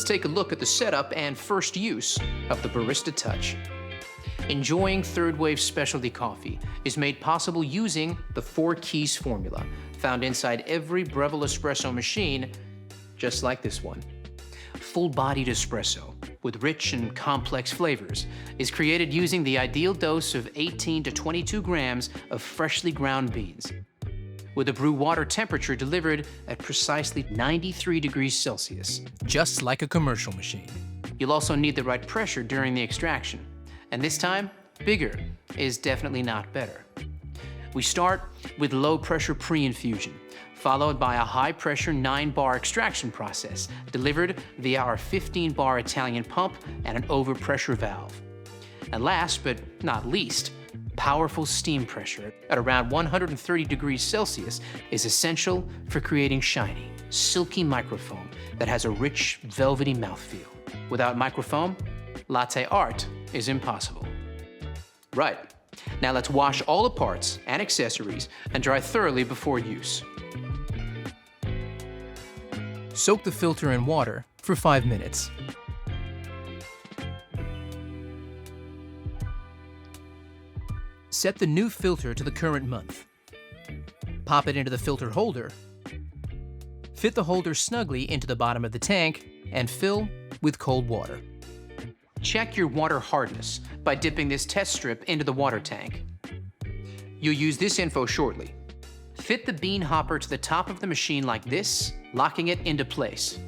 let's take a look at the setup and first use of the Barista Touch. Enjoying third wave specialty coffee is made possible using the 4 keys formula found inside every Breville espresso machine, just like this one. Full-bodied espresso with rich and complex flavors is created using the ideal dose of 18 to 22 grams of freshly ground beans, with the brew water temperature delivered at precisely 93 degrees Celsius, just like a commercial machine. You'll also need the right pressure during the extraction, and this time, bigger is definitely not better. We start with low-pressure pre-infusion, followed by a high-pressure 9-bar extraction process delivered via our 15-bar Italian pump and an overpressure valve. And last but not least, powerful steam pressure at around 130 degrees Celsius is essential for creating shiny, silky microfoam that has a rich, velvety mouthfeel. Without microfoam, latte art is impossible. Right, now let's wash all the parts and accessories and dry thoroughly before use. Soak the filter in water for 5 minutes. Set the new filter to the current month. Pop it into the filter holder. Fit the holder snugly into the bottom of the tank and fill with cold water. Check your water hardness by dipping this test strip into the water tank. You'll use this info shortly. Fit the bean hopper to the top of the machine like this, locking it into place.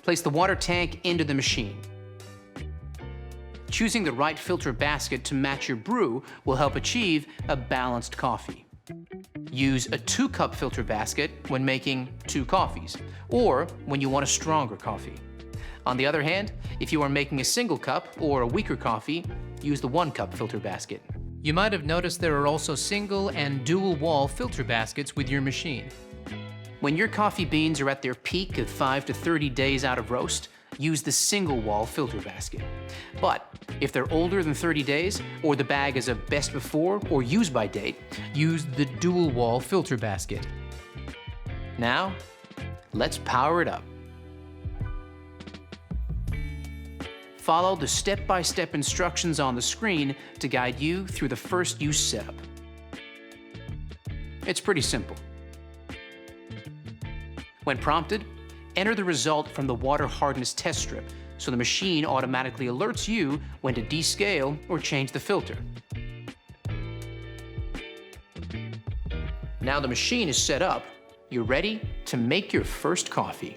Place the water tank into the machine. Choosing the right filter basket to match your brew will help achieve a balanced coffee. Use a 2-cup filter basket when making 2 coffees, or when you want a stronger coffee. On the other hand, if you are making a single cup or a weaker coffee, use the 1-cup filter basket. You might have noticed there are also single and dual wall filter baskets with your machine. When your coffee beans are at their peak of 5 to 30 days out of roast, use the single wall filter basket. But if they're older than 30 days, or the bag is a best before or use by date, use the dual wall filter basket. Now, let's power it up. Follow the step-by-step instructions on the screen to guide you through the first use setup. It's pretty simple. When prompted, enter the result from the water hardness test strip, so the machine automatically alerts you when to descale or change the filter. Now the machine is set up, you're ready to make your first coffee.